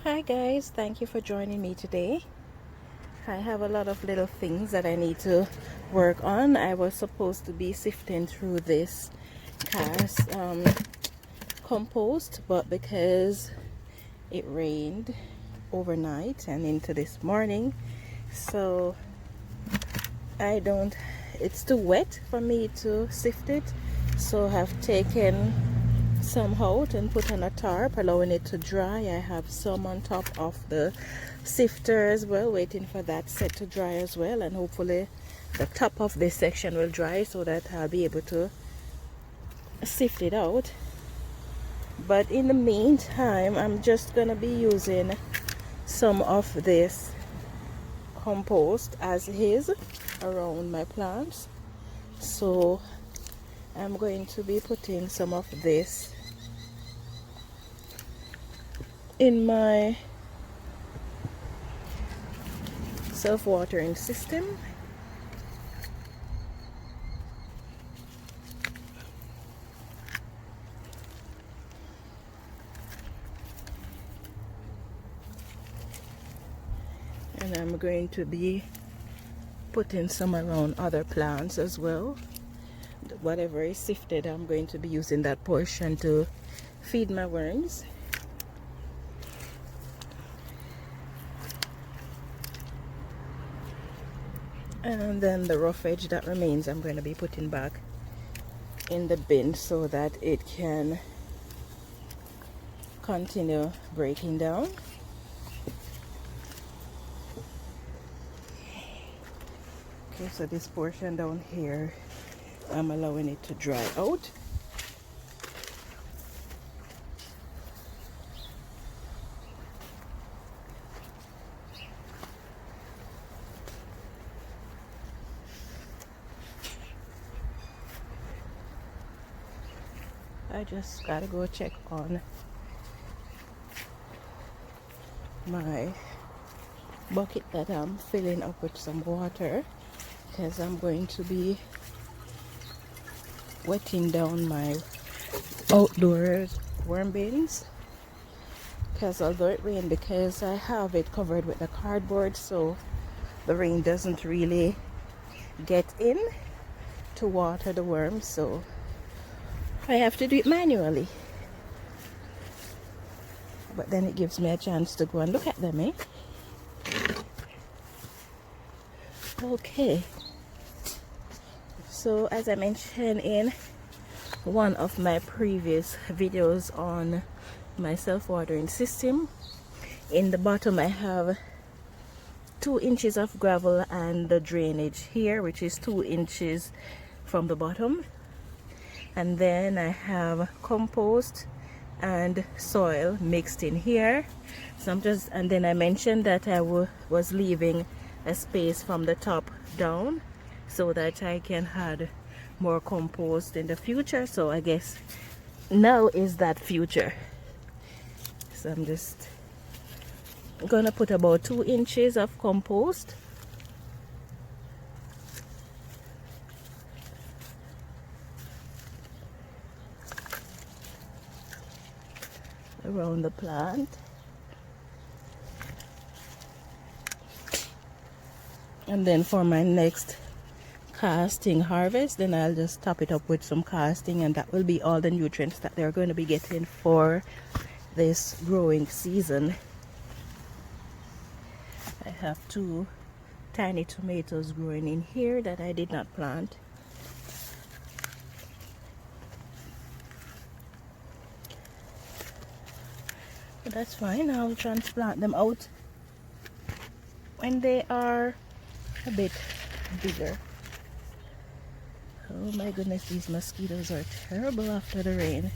Hi guys, thank you for joining me today. I have a lot of little things that I need to work on. I was supposed to be sifting through this cast compost, but because it rained overnight and into this morning, so it's too wet for me to sift it, so I've taken some out and put on a tarp, allowing it to dry. I have some on top of the sifter as well, waiting for that set to dry as well, and hopefully the top of this section will dry so that I'll be able to sift it out. But in the meantime, I'm just gonna be using some of this compost as is around my plants, so I'm going to be putting some of this in my self-watering system. And I'm going to be putting some around other plants as well. Whatever is sifted, I'm going to be using that portion to feed my worms. And then the rough edge that remains, I'm going to be putting back in the bin so that it can continue breaking down. Okay, so this portion down here, I'm allowing it to dry out. I just gotta go check on my bucket that I'm filling up with some water, because I'm going to be wetting down my outdoor worm bins. Because although it rained, because I have it covered with the cardboard, so the rain doesn't really get in to water the worms, so I have to do it manually. But then it gives me a chance to go and look at them, eh? Okay. So as I mentioned in one of my previous videos on my self-watering system, in the bottom I have 2 inches of gravel and the drainage here, which is 2 inches from the bottom. And then I have compost and soil mixed in here. So and then I mentioned that I was leaving a space from the top down so that I can add more compost in the future. So I guess now is that future. So I'm just gonna put about 2 inches of compost around the plant. And then for my next casting harvest, then I'll just top it up with some casting, and that will be all the nutrients that they're going to be getting for this growing season. I have 2 tiny tomatoes growing in here that I did not plant. But that's fine, I'll transplant them out when they are a bit bigger. Oh my goodness, these mosquitoes are terrible after the rain.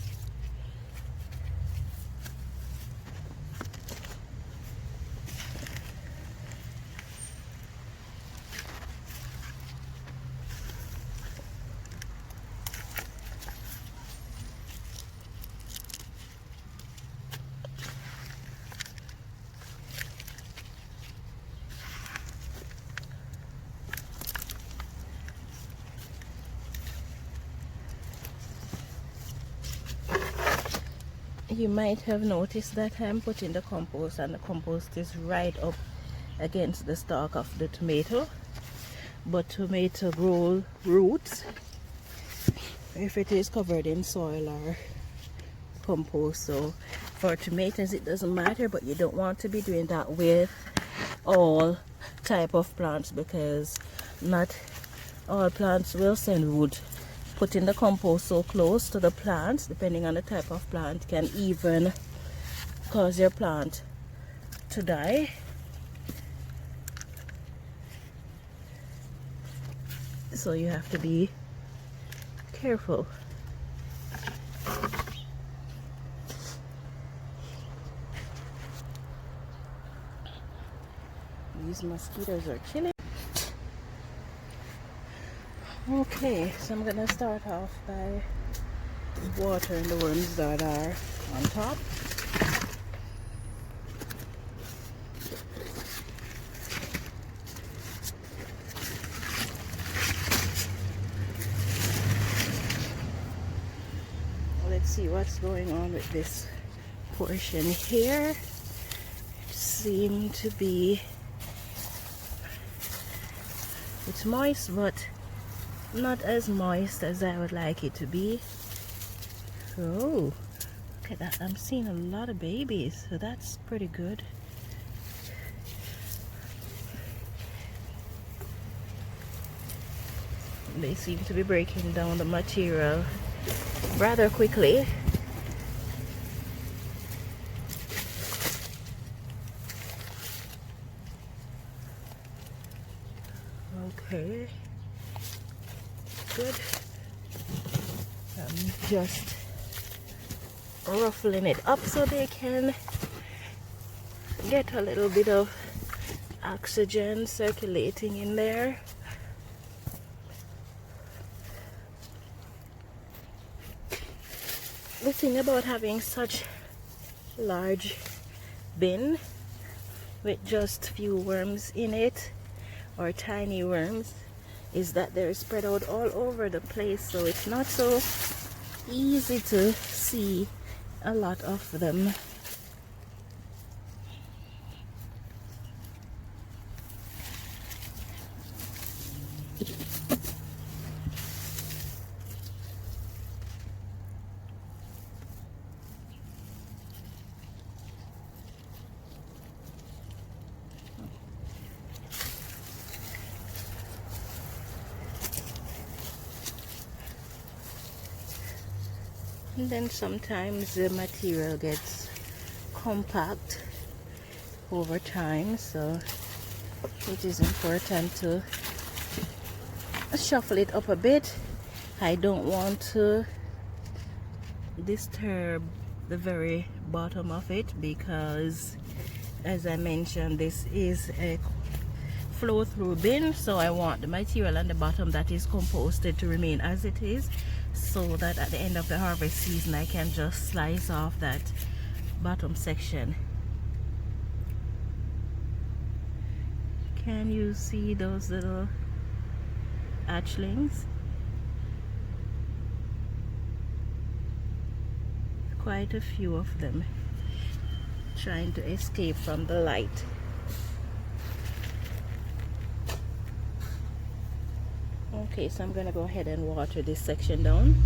You might have noticed that I'm putting the compost, and the compost is right up against the stalk of the tomato. But tomato grow roots if it is covered in soil or compost. So for tomatoes it doesn't matter, but you don't want to be doing that with all type of plants, because not all plants will send root. Putting the compost so close to the plants, depending on the type of plant, can even cause your plant to die. So you have to be careful. These mosquitoes are killing. Okay, so I'm gonna start off by watering the worms that are on top. Let's see what's going on with this portion here. It seems to be, it's moist, but not as moist as I would like it to be. Oh, look at that. I'm seeing a lot of babies, so that's pretty good. They seem to be breaking down the material rather quickly. Okay, good. I'm just ruffling it up so they can get a little bit of oxygen circulating in there. The thing about having such large bin with just few worms in it, or tiny worms, is that they're spread out all over the place, so it's not so easy to see a lot of them. And then sometimes the material gets compact over time, so it is important to shuffle it up a bit. I don't want to disturb the very bottom of it, because as I mentioned, this is a flow through bin, so I want the material on the bottom that is composted to remain as it is, so that at the end of the harvest season I can just slice off that bottom section. Can you see those little hatchlings? Quite a few of them trying to escape from the light. Okay, so I'm gonna go ahead and water this section down.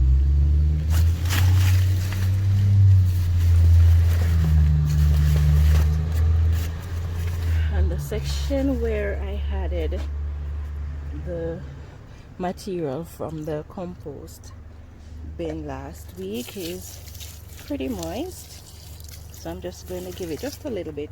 And the section where I added the material from the compost bin last week is pretty moist, so I'm just going to give it just a little bit.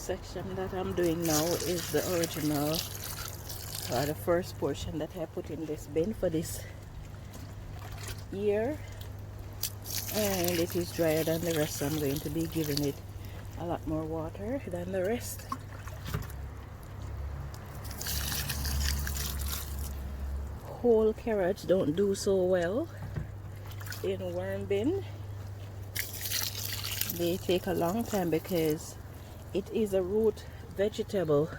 section that I'm doing now is the original, the first portion that I put in this bin for this year, and it is drier than the rest, so I'm going to be giving it a lot more water than the rest. Whole carrots don't do so well in worm bin. They take a long time because it is a root vegetable,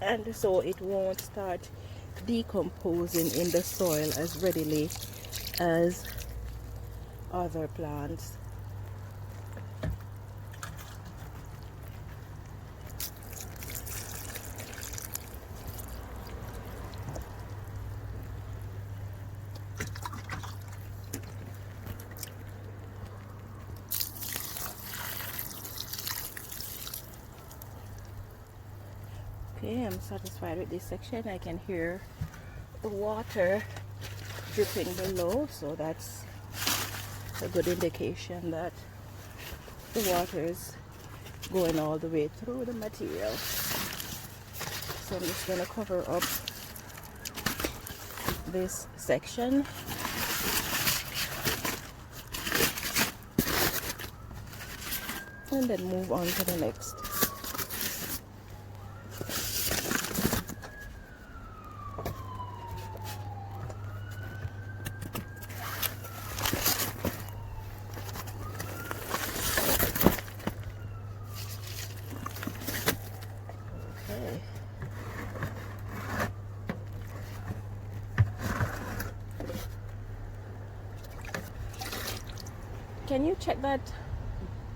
and so it won't start decomposing in the soil as readily as other plants. Okay, I'm satisfied with this section. I can hear the water dripping below, so that's a good indication that the water is going all the way through the material. So I'm just going to cover up this section. And then move on to the next. Can you check that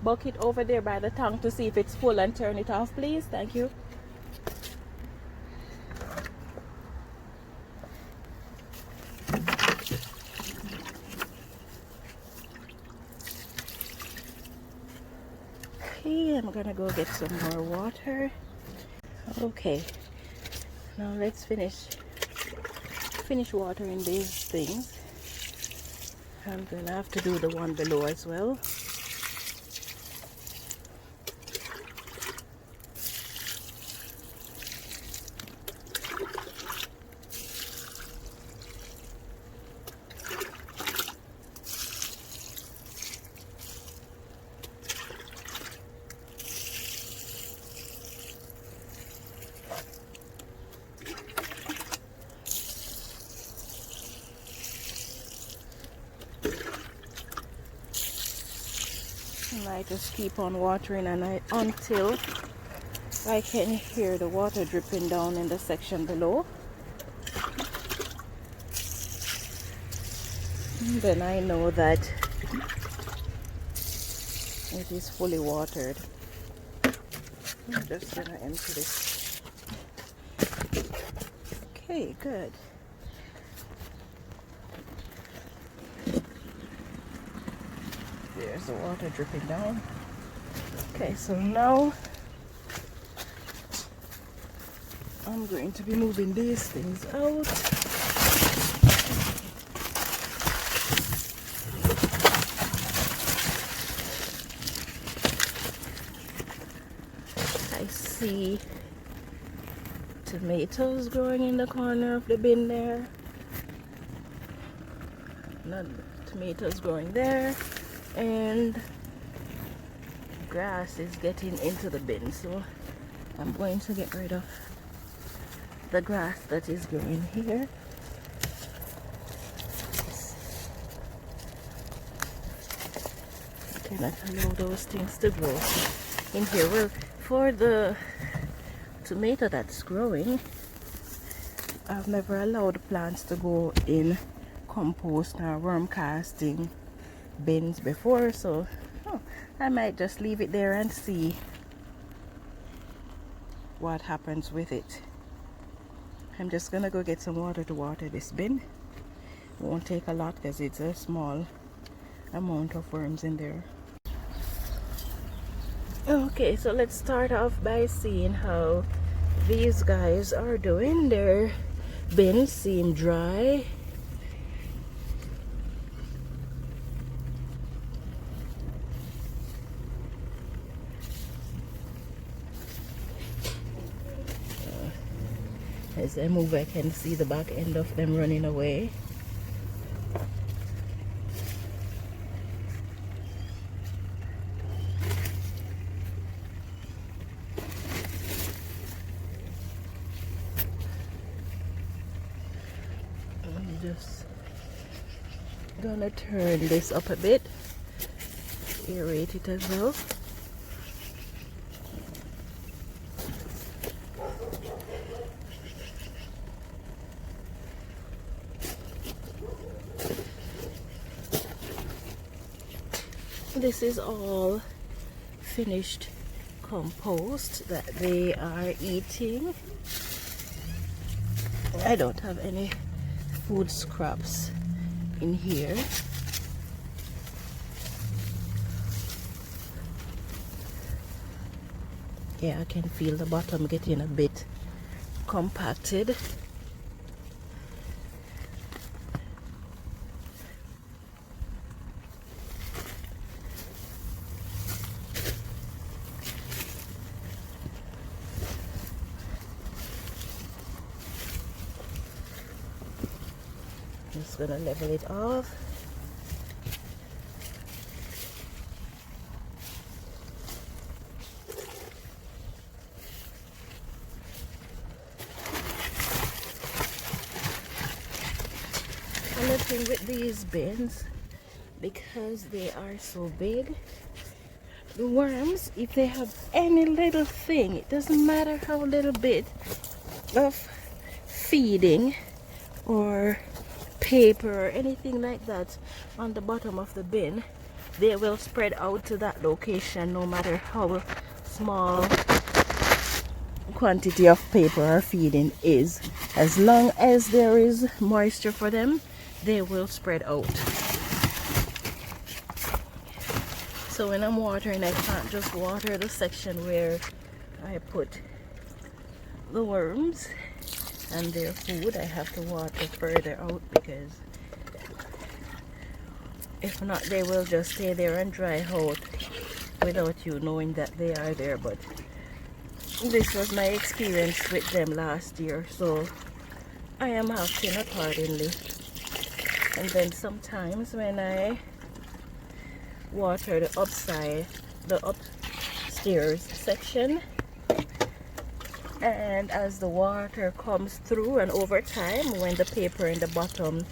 bucket over there by the tank to see if it's full and turn it off, please? Thank you. Okay, I'm gonna go get some more water. Okay, now let's finish watering these things. I'm gonna have to do the one below as well. I just keep on watering until I can hear the water dripping down in the section below. And then I know that it is fully watered. I'm just gonna empty this. Okay, good. There's the water dripping down. Okay, so now I'm going to be moving these things out. I see tomatoes growing in the corner of the bin there. Another tomatoes growing there. And grass is getting into the bin, so I'm going to get rid of the grass that is growing here. I cannot allow those things to grow in here. Well, for the tomato that's growing, I've never allowed plants to go in compost or worm casting bins before, so I might just leave it there and see what happens with it. I'm just gonna go get some water to water this bin. It won't take a lot because it's a small amount of worms in there. Okay, so let's start off by seeing how these guys are doing. Their bins seem dry. As I move, I can see the back end of them running away. I'm just gonna turn this up a bit, aerate it as well. This is all finished compost that they are eating. I don't have any food scraps in here. Yeah, I can feel the bottom getting a bit compacted. Just gonna level it off. Another thing with these bins, because they are so big, the worms, if they have any little thing, it doesn't matter how little bit of feeding or paper or anything like that on the bottom of the bin, they will spread out to that location no matter how small quantity of paper or feeding is. As long as there is moisture for them, they will spread out. So when I'm watering, I can't just water the section where I put the worms and their food. I have to water further out, because if not, they will just stay there and dry out without you knowing that they are there. But this was my experience with them last year, so I am acting accordingly. And then sometimes when I water the upstairs section, and as the water comes through and over time, when the paper in the bottom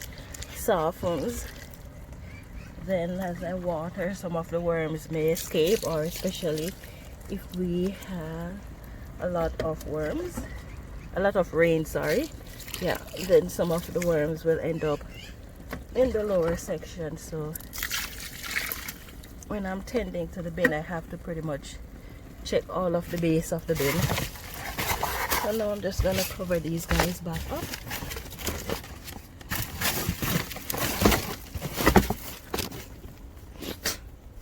softens, then as I water, some of the worms may escape, or especially if we have a lot of worms, a lot of rain, sorry, yeah, then some of the worms will end up in the lower section. So when I'm tending to the bin, I have to pretty much check all of the base of the bin. So now I'm just gonna cover these guys back up.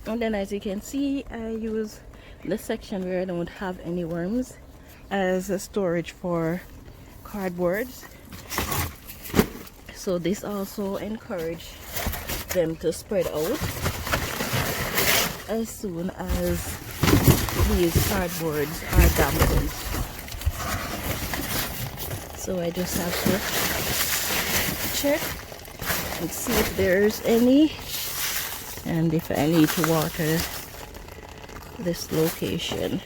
And then, as you can see, I use the section where I don't have any worms as a storage for cardboards. So this also encourages them to spread out as soon as these cardboards are dampened. So I just have to check and see if there's any, and if I need to water this location.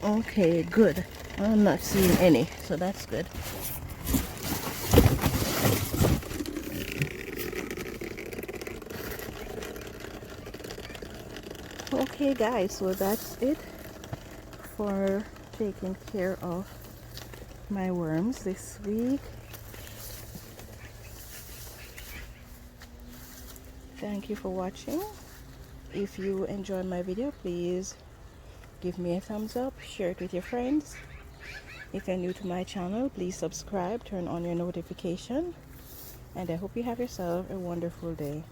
Okay, good. I'm not seeing any, so that's good. Okay guys, so that's it for taking care of my worms this week. Thank you for watching. If you enjoyed my video, please give me a thumbs up, share it with your friends. If you're new to my channel, please subscribe, turn on your notification, and I hope you have yourself a wonderful day.